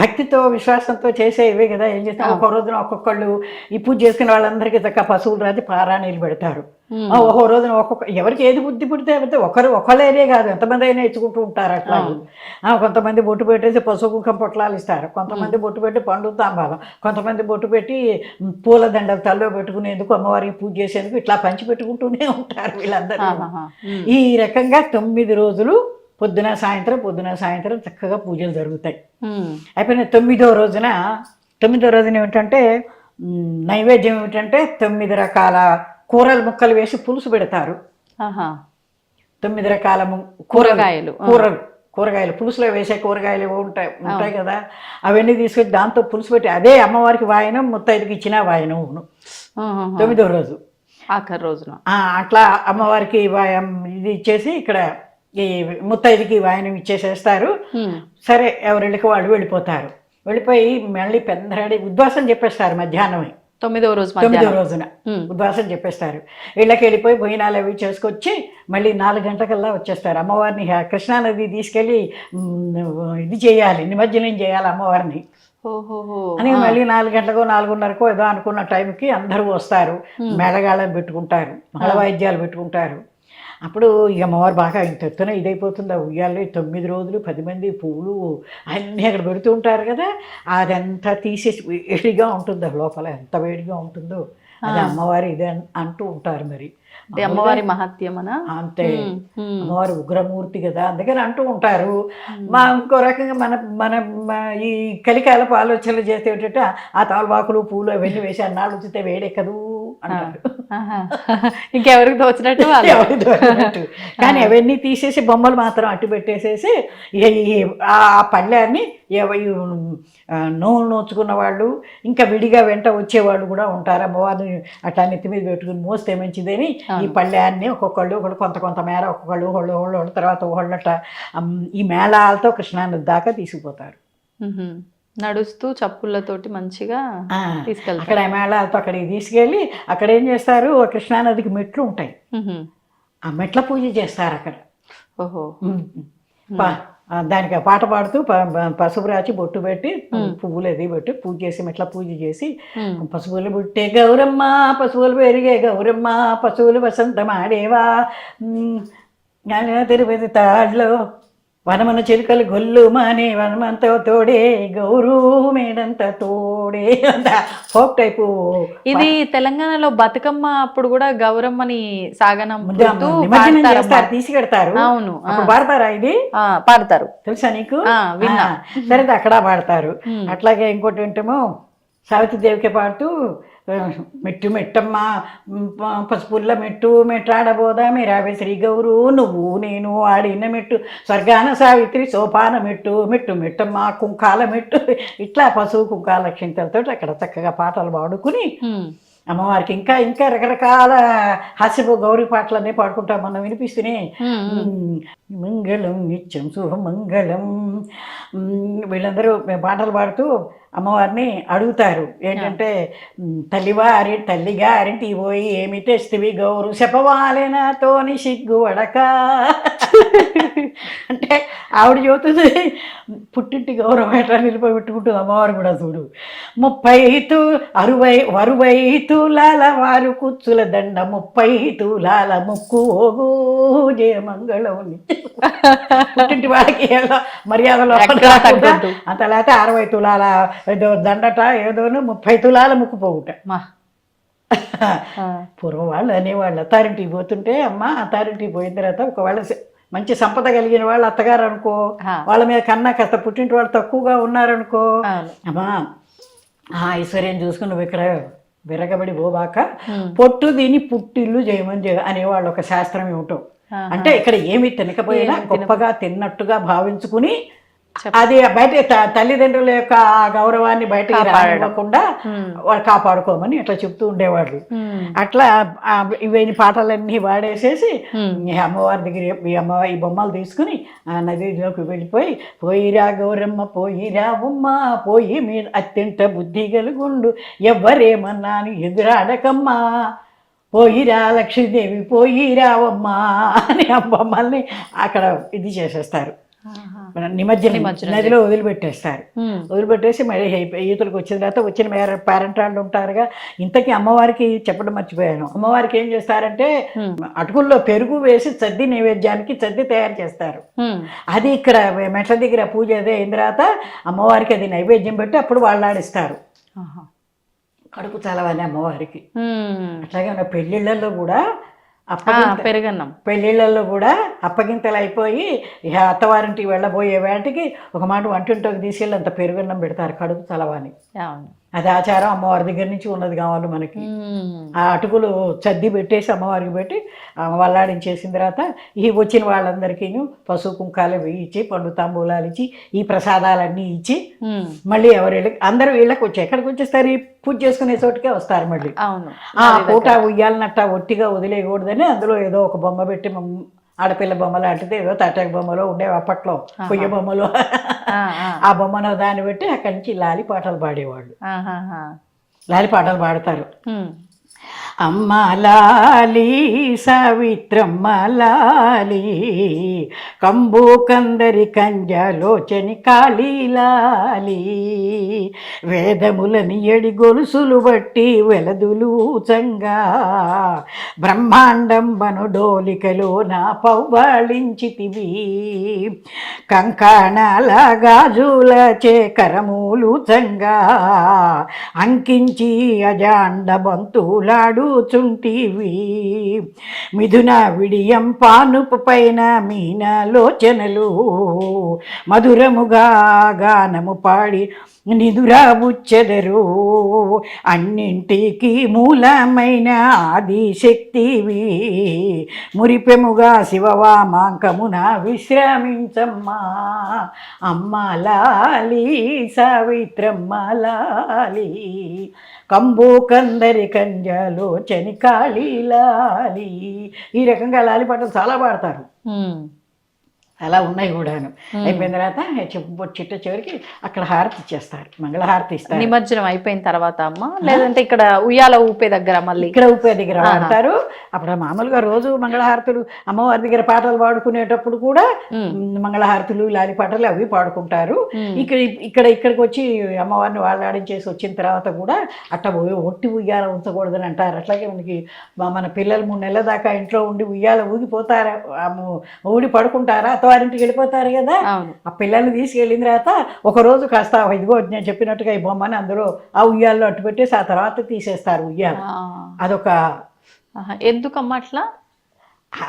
భక్తితో విశ్వాసంతో చేసేవే కదా. ఏం చేస్తారు, ఒక్కో రోజున ఒక్కొక్కళ్ళు ఈ పూజ చేసుకునే వాళ్ళందరికీ చక్క పశువులు రాజు పారాణీలు పెడతారు. ఒక్కో రోజున ఎవరికి ఏది బుద్ధి పుడితే ఒకళ్ళేనే కాదు, ఎంతమంది అయినా ఇచ్చుకుంటూ ఉంటారు. అట్లా కొంతమంది బొట్టు పెట్టేసి పసుపు కుంకం పొట్లాలు ఇస్తారు, కొంతమంది బొట్టు పెట్టి పండు తాంబాలం, కొంతమంది బొట్టు పెట్టి పూల దండలు తల్లో పెట్టుకునేందుకు అమ్మవారికి పూజ చేసేందుకు ఇట్లా పంచి పెట్టుకుంటూనే ఉంటారు వీళ్ళందరూ. ఈ రకంగా 9 రోజులు పొద్దున సాయంత్రం చక్కగా పూజలు జరుగుతాయి. అయిపోయిన 9వ రోజున ఏమిటంటే నైవేద్యం ఏమిటంటే 9 రకాల కూరలు ముక్కలు వేసి పులుసు పెడతారు. 9 రకాల కూరగాయలు పులుసులో వేసే కూరగాయలు ఉంటాయి కదా, అవన్నీ తీసుకొచ్చి దాంతో పులుసు పెట్టి అదే అమ్మవారికి వాయనం, ముత్తైదుకి ఇచ్చిన వాయనం 9వ రోజు ఆఖరి రోజున. అట్లా అమ్మవారికి ఇది ఇచ్చేసి ఇక్కడ ఈ ముత్తైదుకి వాయనం ఇచ్చేసేస్తారు. సరే ఎవరిళ్ళకి వాళ్ళు వెళ్ళిపోతారు. వెళ్ళిపోయి మళ్ళీ పెద్దరాడి ఉద్వాసం చెప్పేస్తారు మధ్యాహ్నమే. 9వ రోజున ఉద్వాసం చెప్పేస్తారు. వీళ్ళకి వెళ్ళిపోయి భోజనాలు అవి చేసుకొచ్చి మళ్ళీ 4 గంటలకల్లా వచ్చేస్తారు. అమ్మవారిని కృష్ణానది తీసుకెళ్ళి ఇది చేయాలి, నిమజ్జనం చేయాలి అమ్మవారిని అని. మళ్ళీ 4 గంటలకో 4:30కో ఏదో అనుకున్న టైంకి అందరూ వస్తారు. మేళగాళం పెట్టుకుంటారు, మంగళవాయిద్యాలు పెట్టుకుంటారు. అప్పుడు ఇక అమ్మవారు బాగా ఎత్తున ఇదైపోతుంది. ఆ ఉయ్యాల్లో 9 రోజులు 10 మంది పువ్వులు అన్నీ అక్కడ పెడుతూ ఉంటారు కదా. అదంతా తీసేసి వేడిగా ఉంటుంది లోపల, ఎంత వేడిగా ఉంటుందో అది అమ్మవారి ఇది అంటూ ఉంటారు. మరి అమ్మవారి మహత్యమనా అంతే, అమ్మవారి ఉగ్రమూర్తి కదా అందుకని అంటూ ఉంటారు. ఇంకో రకంగా మన ఈ కలికాలపు ఆలోచనలు చేస్తే ఏంటంటే ఆ తమలపాకులు పూలు అవన్నీ వేసి అన్నాళ్ళు వచ్చితే వేడెక్కదు అంటారు. ఇంకెవరికి తోచినట్టు కానీ అవన్నీ తీసేసి బొమ్మలు మాత్రం అట్టు పెట్టేసేసి ఆ పళ్ళాన్ని నోరు నోచుకున్న వాళ్ళు ఇంకా విడిగా వెంట వచ్చేవాళ్ళు కూడా ఉంటారు. అమ్మవారిని అట్లా నెత్తి మీద పెట్టుకుని మోస్తే మంచిదని ఈ పళ్ళాన్ని ఒక్కొక్కళ్ళు కొంత మేర ఒక్కొక్కళ్ళు తర్వాత ఒకళ్ళట ఈ మేళాలతో కృష్ణానది దాకా తీసుకుపోతారు. నడుస్తూ చప్పుళ్ళతోటి మంచిగా తీసుకెళ్తారు. అక్కడ మేళాలతో అక్కడికి తీసుకెళ్ళి అక్కడ ఏం చేస్తారు, కృష్ణానదికి మెట్లు ఉంటాయి, ఆ మెట్ల పూజ చేస్తారు అక్కడ. దానికి పాట పాడుతూ పసుపు రాచి బొట్టు పెట్టి పువ్వులు అది పెట్టి పూజ చేసి మెట్ల పూజ చేసి పశువులు పుట్టే గౌరమ్మ పశువులు పెరిగే గౌరమ్మ పశువులు వసంతం ఆడేవా తిరుపతి తాడ్లో వనమన చిలుకలు గొల్లు మానే వనమంత తోడే గౌరు మేడంత తోడే అంత ఫోక్ టైపు. ఇది తెలంగాణలో బతుకమ్మ అప్పుడు కూడా గౌరమ్మని సాగనంపుతూ నిమజ్జనం పాడతారమ్మా. చేస్తారు, తీసుకెడతారు. అవును. అప్పుడు పాడతారా ఇది? పాడతారు. తెలుసా నీకు? విన్నా. సరే అక్కడ పాడతారు. అట్లాగే ఇంకోటి ఏంటేమో సావిత్రిదేవికి పాడుతూ మెట్టు మెట్టమ్మ పసుపుల్ల మెట్టు మెట్టాడబోదా మీరావే శ్రీ గౌరు నువ్వు నేను ఆడిన మెట్టు స్వర్గాన సావిత్రి సోపాన మెట్టు మెట్టు మెట్టమ్మ కుంకాల మెట్టు ఇట్లా పశువు కుంకాల క్షింతలతో అక్కడ చక్కగా పాటలు పాడుకుని అమ్మవారికి ఇంకా ఇంకా రకరకాల హాస్యపు గౌరీ పాటలన్నీ పాడుకుంటాం మనం, వినిపిస్తూనే మంగళం నిత్యం శుభమంగళం. వీళ్ళందరూ పాటలు పాడుతూ అమ్మవారిని అడుగుతారు ఏంటంటే తల్లిగారింటి పోయి ఏమి తెస్తివి గౌరు చెప్పవాలేనాతోని సిగ్గు వడక అంటే ఆవిడ చెబుతుంది పుట్టింటి గౌరవం ఎట్లా నిలిపబెట్టుకుంటుంది అమ్మవారు కూడా చూడు. 60 తులాల వారు కుచ్చుల దండ 30 తులాల ముక్కు ఓగు జయమంగళం. పుట్టింటి వాళ్ళకి ఏదో మర్యాదలో అంత లేకపోతే 60 తులాల ఏదో దండట ఏదోను 30 తులాల ముక్కు పోగుట. పూర్వం వాళ్ళు అనేవాళ్ళు అత్తారింటికి పోతుంటే అమ్మ అత్తారింటికి పోయిన తర్వాత ఒకవేళ మంచి సంపద కలిగిన వాళ్ళు అత్తగారు అనుకో, వాళ్ళ మీద కన్నా కాస్త పుట్టింటి వాళ్ళు తక్కువగా ఉన్నారనుకో, అమ్మా ఆ ఐశ్వర్యం చూసుకుని నువ్వు ఇక్కడ విరగబడి పోబాక పొట్టు దీని పుట్టిల్లు చేయమని అనేవాళ్ళు ఒక శాస్త్రం ఏమిటో. అంటే ఇక్కడ ఏమి తినకపోయినా గొప్పగా తిన్నట్టుగా భావించుకుని అది బయట తల్లిదండ్రుల యొక్క గౌరవాన్ని బయటకి రానివ్వకుండా వాళ్ళు కాపాడుకోమని అట్లా చెప్తూ ఉండేవాళ్ళు. అట్లా ఇవన్నీ పాటలన్నీ వాడేసేసి అమ్మవారి దగ్గర ఈ బొమ్మలు తీసుకుని ఆ నదిలోకి వెళ్ళిపోయి పోయిరా గౌరమ్మ పోయిరా ఉమ్మ పోయి మీరు అత్యంత బుద్ధి కలుగుండు ఎవ్వరేమన్నాను ఎదురాడకమ్మా పోయిరా లక్ష్మీదేవి పోయిరావమ్మా అని ఆ బొమ్మల్ని అక్కడ ఇది చేసేస్తారు. నిమజ్జనం నదిలో వదిలిపెట్టేస్తారు. వదిలిపెట్టేసి మళ్ళీ ఈతలకు వచ్చిన తర్వాత వచ్చిన పేరెంట్ వాళ్ళు ఉంటారుగా. ఇంతకీ అమ్మవారికి చెప్పడం మర్చిపోయాను. అమ్మవారికి ఏం చేస్తారంటే అటుకుల్లో పెరుగు వేసి చద్ది నైవేద్యానికి చద్ది తయారు చేస్తారు. అది ఇక్కడ మెట్ల దగ్గర పూజ అదే అయిన తర్వాత అమ్మవారికి అది నైవేద్యం పెట్టి అప్పుడు వాళ్ళాడిస్తారు కడుపు చలవని అమ్మవారికి. అట్లాగే ఉన్న పెళ్ళిళ్ళల్లో కూడా పెరుగన్నం పెళ్ళిళ్ళల్లో కూడా అప్పగింతలు అయిపోయి ఇక అత్తవారింటికి వెళ్ళబోయే వాటికి ఒక మాట వంటింటికి తీసుకెళ్ళి అంత పెరుగన్నం పెడతారు కడుపు చలవని. అది ఆచారం అమ్మవారి దగ్గర నుంచి ఉన్నది కావాలి మనకి. ఆ అటుకులు చద్ది పెట్టేసి అమ్మవారికి పెట్టి వల్లాడించేసిన తర్వాత ఈ వచ్చిన వాళ్ళందరికీ పసుపు కుంకాలు ఇచ్చి పండు తాంబూలాలు ఇచ్చి ఈ ప్రసాదాలన్నీ ఇచ్చి మళ్ళీ అందరూ వీళ్ళకి వచ్చి ఎక్కడికి వచ్చేస్తారు ఈ పూజ చేసుకునే చోటుకే వస్తారు మళ్ళీ. ఆ పూట ఉయ్యాలనట్ట ఒట్టిగా వదిలేయకూడదని అందులో ఏదో ఒక బొమ్మ పెట్టి ఆడపిల్ల బొమ్మ లాంటిది ఏదో తాటాకు బొమ్మలో ఉండేవి అప్పట్లో, పొయ్య బొమ్మలో. ఆ బొమ్మను దాన్ని పెట్టి అక్కడి నుంచి లాలి పాటలు పాడేవాళ్ళు. లాలి పాటలు పాడతారు. అమ్మ లాలి సావిత్రమ్మ లాలి కంబు కందరి కంజలోచని కాళీ లాలి వేదములని ఎడి గొలుసులు బట్టి వెలదులు చంగా బ్రహ్మాండం బనుడోలికలో నా పవ్వాళించితివి కంకణాల గాజుల చేకరములు చంగా అంకించి అజాండ బంతులాడు చుంటివి మిథున విడియం పానుపు పైన మీనాలోచనలు మధురముగా గానము పాడి నిదురాబుచ్చెదరు అన్నింటికి మూలమైన ఆదిశక్తివి మురిపెముగా శివవామాంకమున విశ్రమించమ్మా అమ్మ లాలి సావిత్రమ్మ లాలి కంబు కందరి కంజలోచని కాళీ లాలి. ఈ రకంగా లాలి పాటలు చాలా పాడతారు. అలా ఉన్నాయి కూడాను. అయిపోయిన తర్వాత చిట్ట చివరికి అక్కడ హారతి ఇచ్చేస్తారు, మంగళహారతి ఇస్తారు. నిమజ్జనం అయిపోయిన తర్వాత అమ్మ, లేదంటే ఇక్కడ ఉయ్యాల ఊపే దగ్గర మళ్ళీ ఇక్కడ ఊపే దగ్గర వాడతారు. అప్పుడు మామూలుగా రోజు మంగళహారతులు అమ్మవారి దగ్గర పాటలు పాడుకునేటప్పుడు కూడా మంగళహారతులు లాలి పాటలు అవి పాడుకుంటారు. ఇక్కడికి వచ్చి అమ్మవారిని వాళ్ళాడించేసి వచ్చిన తర్వాత కూడా అట్ట ఒట్టి ఉయ్యాల ఉంచకూడదని అంటారు. అట్లాగే మనకి మన పిల్లలు 3 నెలల దాకా ఇంట్లో ఉండి ఉయ్యాల ఊగిపోతారా ఊడి పడుకుంటారా అమ్మవారింటికి వెళ్ళిపోతారు కదా, అవును. ఆ పిల్లల్ని తీసుకెళ్ళిన తర్వాత ఒకరోజు కాస్త ఇదిగో నేను చెప్పినట్టుగా ఈ బొమ్మని అందరూ ఆ ఉయ్యాల్లో అట్టు పెట్టేసి ఆ తర్వాత తీసేస్తారు ఉయ్యాల. అదొక ఎందుకమ్మా అట్లా?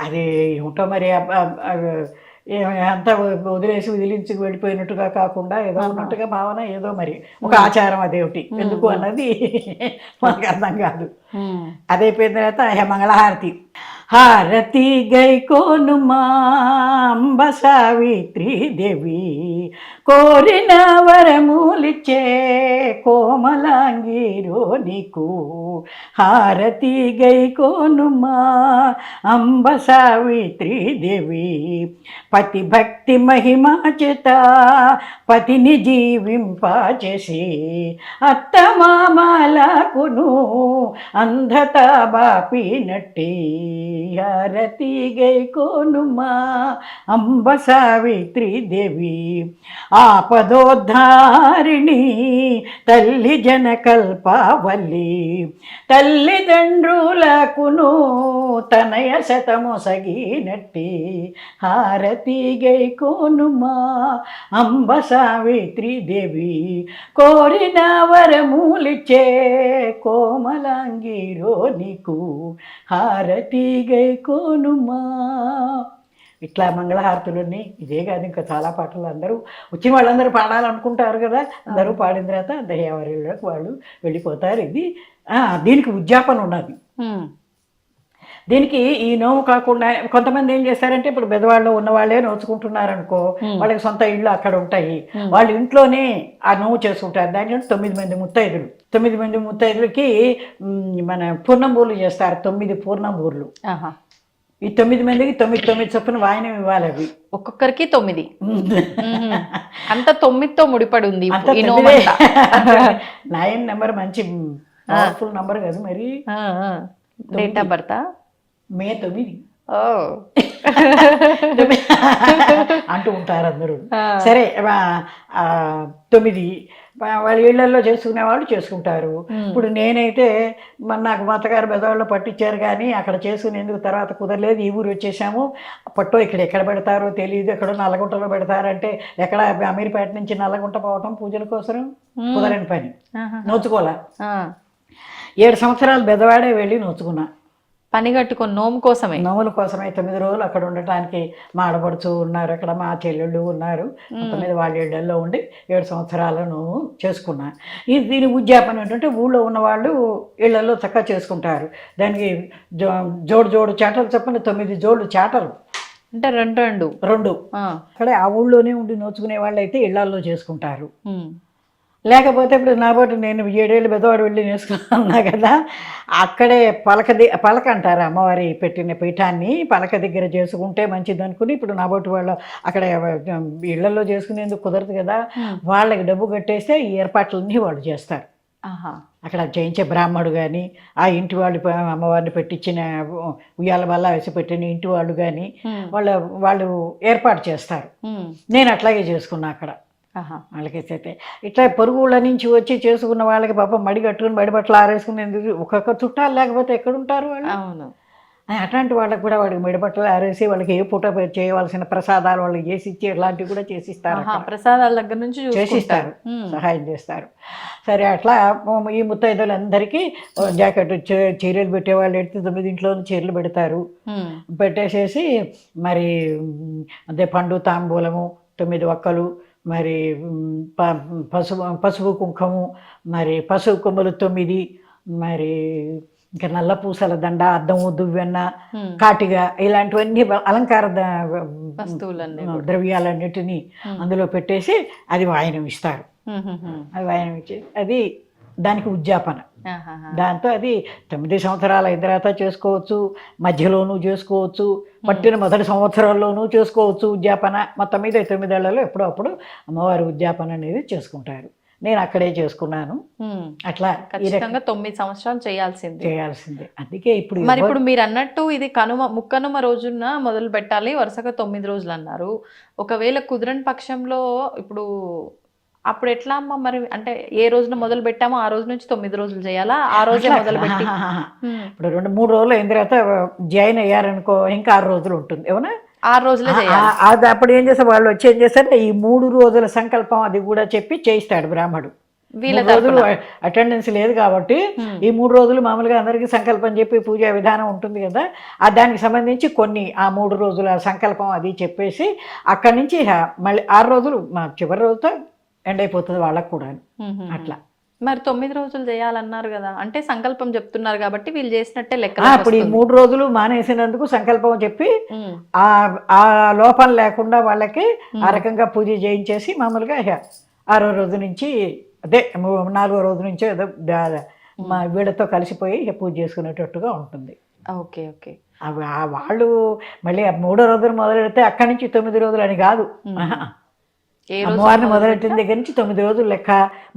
అది ఏమిటో మరి అంతా వదిలేసి వదిలించి వెళ్ళిపోయినట్టుగా కాకుండా ఏదో ఉన్నట్టుగా భావన, ఏదో మరి ఒక ఆచారం అదేమిటి, ఎందుకు అన్నది మనకు అర్థం కాదు. అదైపోయిన తర్వాత మంగళహారతి. హారతి గైకోను మా అంబ సావిత్రి దేవి, కోరిన వరములిచ్చే కోమలాంగిరో నీకు. హారతి గైకోను మా అంబ సావిత్రి దేవి, పతి భక్తి మహిమా చేత పతిని జీవింపచేసి అత్తమామలకును అంధత బాపినట్టి. హారతి గైకోనుమా అంబ సావిత్రి దేవి, ఆపదోద్ధారిణి తల్లి జనకల్పవల్లి, తల్లిదండ్రులకును తనయ శతమొసగినట్టి. హారతి గైకోనుమా అంబ సావిత్రి దేవి, కోరిన వరములిచ్చే కోమలాంగిరో నీకు. హారతి గైకోనుమా. ఇట్లా మంగళహారతులన్నీ ఇదే కాదు, ఇంకా చాలా పాటలు అందరూ వచ్చిన వాళ్ళందరూ పాడాలనుకుంటారు కదా, అందరూ పాడిన తర్వాత ఎవరికి వాళ్ళు వెళ్ళిపోతారు. ఇది దీనికి ఉద్యాపన ఉన్నది. దీనికి ఈ నోము కాకుండా కొంతమంది ఏం చేస్తారంటే, ఇప్పుడు బెదవాడలో ఉన్న వాళ్ళే నోచుకుంటున్నారనుకో, వాళ్ళకి సొంత ఇళ్ళు అక్కడ ఉంటాయి, వాళ్ళ ఇంట్లోనే ఆ నోము చేసుకుంటారు. దాంట్లో 9 మంది ముత్తైదులు, 9 మంది ముత్తైదులకి మన పూర్ణంబూర్లు చేస్తారు, 9 పూర్ణంబూర్లు. ఈ 9 మందికి 9 చొప్పున వాయనం ఇవ్వాలి. అవి ఒక్కొక్కరికి 9. అంత 9తో ముడిపడి ఉంది. 9 నెంబర్ మంచి పవర్ఫుల్ నెంబర్ కదా మరి. డేట్ ఆఫ్ బర్త్ మే 9 అంటూ ఉంటారు అందరూ. సరే 9 వాళ్ళ ఇళ్లలో చేసుకునే వాళ్ళు చేసుకుంటారు. ఇప్పుడు నేనైతే నాకు మా అత్తగారు బెదవాడలో పట్టించారు, కానీ అక్కడ చేసుకునేందుకు తర్వాత కుదరలేదు. ఈ ఊరు వచ్చేసాము. పట్టో ఎక్కడ పెడతారో తెలియదు, ఎక్కడో నల్లగుంటలో పెడతారంటే ఎక్కడ అమీర్పేట నుంచి నల్లగుంట పోవటం పూజల కోసం కుదరని పని. నోచుకోలే. 7 సంవత్సరాలు బెదవాడే వెళ్ళి నోచుకున్నా, పని కట్టుకొని నోము కోసమే. నోముల కోసమే 9 రోజులు అక్కడ ఉండటానికి మా ఆడపడుచు ఉన్నారు, అక్కడ మా చెల్లెళ్ళు ఉన్నారు. మొత్తం మీద వాళ్ళ ఇళ్లలో ఉండి 7 సంవత్సరాలను చేసుకున్నా. దీని ఉద్యాపన ఏంటంటే, ఊళ్ళో ఉన్న వాళ్ళు ఇళ్లలో చక్కగా చేసుకుంటారు. దానికి జోడు చాటలు చెప్పండి, 9 జోళ్ళు చాటలు అంటే 2 అక్కడే ఆ ఊళ్ళోనే ఉండి నోచుకునే వాళ్ళు అయితే ఇళ్లలో చేసుకుంటారు. లేకపోతే ఇప్పుడు నాబోటి నేను 7 ఏళ్ళు బెదవాడు వెళ్ళి నేర్చుకున్నా కదా, అక్కడే పలక అంటారు అమ్మవారి పెట్టిన పీఠాన్ని, పలక దగ్గర చేసుకుంటే మంచిది అనుకుని, ఇప్పుడు నాబోటి వాళ్ళు అక్కడ ఇళ్లలో చేసుకునేందుకు కుదరదు కదా, వాళ్ళకి డబ్బు కట్టేస్తే ఈ ఏర్పాట్లన్నీ వాళ్ళు చేస్తారు. అక్కడ చేయించే బ్రాహ్మడు కానీ, ఆ ఇంటి వాళ్ళు అమ్మవారిని పెట్టించిన ఉయ్యాల వల్ల వేసి పెట్టిన ఇంటి వాళ్ళు కానీ వాళ్ళు ఏర్పాటు చేస్తారు. నేను అట్లాగే చేసుకున్నా అక్కడ. వాళ్ళకైతే ఇట్లా పొరుగుళ్ళ నుంచి వచ్చి చేసుకున్న వాళ్ళకి పాపం మడి కట్టుకుని బడి బట్టలు ఆరేసుకునేందుకు ఒక్కొక్క చుట్టాలు లేకపోతే ఎక్కడుంటారు వాళ్ళు. అవును. అట్లాంటి వాళ్ళకి కూడా వాడికి మెడి బట్టలు ఆరేసి వాళ్ళకి ఏ పూట చేయవలసిన ప్రసాదాలు వాళ్ళకి చేసి ఇచ్చి ఇలాంటివి కూడా చేసిస్తారు. ప్రసాదాల దగ్గర నుంచి చేసిస్తారు, సహాయం చేస్తారు. సరే అట్లా ఈ ముత్తైదులందరికీ జాకెట్ చీరలు పెట్టేవాళ్ళు ఎడితే 9 ఇంట్లోనూ చీరలు పెడతారు. పెట్టేసేసి మరి అదే పండు తాంబూలము, 9 ఒక్కలు, మరి పసుపు కుంకుము, మరి పసుపు కొమ్మలు 9, మరి ఇంకా నల్ల పూసల దండ, అద్దము, దువ్వెన్న, కాటిగా, ఇలాంటివన్నీ అలంకార ద్రవ్యాలన్నిటినీ అందులో పెట్టేసి అది వాయనం ఇస్తారు. అది వాయనం ఇచ్చి అది దానికి ఉద్యాపన. దాంతో అది 9 సంవత్సరాలు అయిన తర్వాత చేసుకోవచ్చు, మధ్యలోనూ చేసుకోవచ్చు, పట్టిన మొదటి సంవత్సరాల్లోనూ చేసుకోవచ్చు ఉద్యాపన. మొత్తం మీద 9 ఏళ్లలో ఎప్పుడో అప్పుడు అమ్మవారి ఉద్యాపన అనేది చేసుకుంటారు. నేను అక్కడే చేసుకున్నాను. అట్లా ఖచ్చితంగా 9 సంవత్సరాలు చేయాల్సిందే. అందుకే ఇప్పుడు మీరు అన్నట్టు ఇది ముక్కనుమ రోజున మొదలు పెట్టాలి, వరుసగా 9 రోజులు అన్నారు. ఒకవేళ కుదరని పక్షంలో ఇప్పుడు అప్పుడు ఎట్లా అమ్మ మరి, అంటే ఏ రోజున మొదలు పెట్టామో ఆ రోజు నుంచి 9 రోజులు చేయాలా, ఆ రోజే మొదలు పెట్టి? ఇప్పుడు 2-3 రోజులు అయిన తర్వాత జాయిన్ అయ్యారనుకో, ఇంకా 6 రోజులు ఉంటుంది. ఏమన్నా 6 రోజులే చేయాలి. అది అప్పుడు ఏం చేస్తారు వాళ్ళు వచ్చి ఏం చేస్తారు, ఈ 3 రోజుల సంకల్పం అది కూడా చెప్పి చేయిస్తాడు బ్రాహ్మడు. వీళ్ళ 3 రోజులు అటెండెన్స్ లేదు కాబట్టి ఈ 3 రోజులు మామూలుగా అందరికీ సంకల్పం చెప్పి పూజా విధానం ఉంటుంది కదా, దానికి సంబంధించి కొన్ని ఆ 3 రోజుల సంకల్పం అది చెప్పేసి అక్కడి నుంచి మళ్ళీ 6 రోజులు చివరి రోజుతో ఎండ్ అయిపోతుంది వాళ్ళకు కూడా అట్లా. మరి 9 రోజులు చేయాలన్నారు కదా, అంటే సంకల్పం చెప్తున్నారు కాబట్టి వీళ్ళు చేసినట్టే లెక్క. అప్పుడు ఈ 3 రోజులు మానేసినందుకు సంకల్పం చెప్పి ఆ లోపం లేకుండా వాళ్ళకి ఆ రకంగా పూజ చేయించేసి మామూలుగా 6వ రోజు నుంచి అదే 4వ రోజు నుంచి ఏదో మా వీళ్ళతో కలిసిపోయి పూజ చేసుకునేటట్టుగా ఉంటుంది. Okay okay. వాళ్ళు మళ్ళీ 3వ రోజులు మొదలెడితే అక్కడి నుంచి 9 రోజులు అని కాదు, అమ్మవారిని మొదలెట్టిన దగ్గర నుంచి 9 రోజులు లెక్క.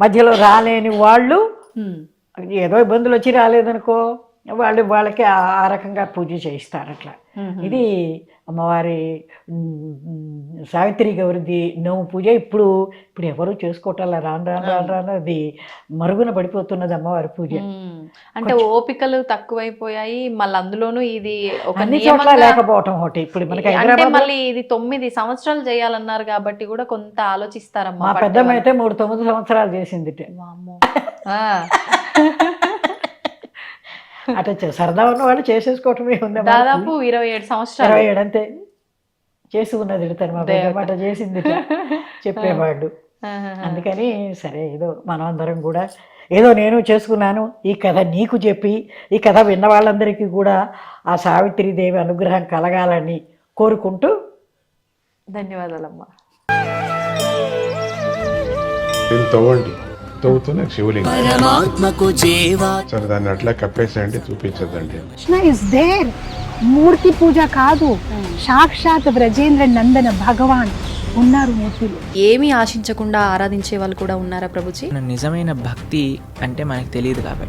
మధ్యలో రాలేని వాళ్ళు ఏదో ఇబ్బందులు వచ్చి రాలేదనుకో వాళ్ళకి ఆ రకంగా పూజ చేయిస్తారు అట్లా. ఇది అమ్మవారి సావిత్రి గౌరిది నోము పూజ. ఇప్పుడు ఎవరు చేసుకోవటాల రాను అది మరుగున పడిపోతున్నది అమ్మవారి పూజ. అంటే ఓపికలు తక్కువైపోయాయి, మళ్ళీ అందులోనూ ఇది ఒక అన్ని చోట్ల లేకపోవటం ఒకటి. ఇప్పుడు మనకి అంటే మళ్ళీ ఇది 9 సంవత్సరాలు చేయాలన్నారు కాబట్టి కూడా కొంత ఆలోచిస్తారమ్మా. మా పెద్దమ్మ అయితే 9 సంవత్సరాలు చేసింది. అట్లా సరదా ఉన్న వాళ్ళు చేసేసుకోవటమే ఉంది. దాదాపు 27 సంవత్సరాలు 27 అంతే చేసి ఉన్నది తను మా పెద్దమ్మ చేసింది చెప్పేవాడు. అందుకని సరే ఏదో మనం అందరం కూడా ఏదో నేను చేసుకున్నాను, ఈ కథ నీకు చెప్పి ఈ కథ విన్న వాళ్ళందరికీ కూడా ఆ సావిత్రీదేవి అనుగ్రహం కలగాలని కోరుకుంటూ ధన్యవాదాలమ్మా. తవ్వండి, తవ్వుతూనే శివలింగం సరే దాన్ని అట్లా కప్పేసేయండి, చూపించదండి. Krishna is there. మూర్తి పూజ కాదు, సాక్షాత్ బ్రజేంద్ర నందన భగవాన్ ఉన్నారు మూర్తిలో. ఏమీ ఆశించకుండా ఆరాధించే వాళ్ళు కూడా ఉన్నారా ప్రభుజీ? నిజమైన భక్తి అంటే మనకు తెలియదు కాబట్టి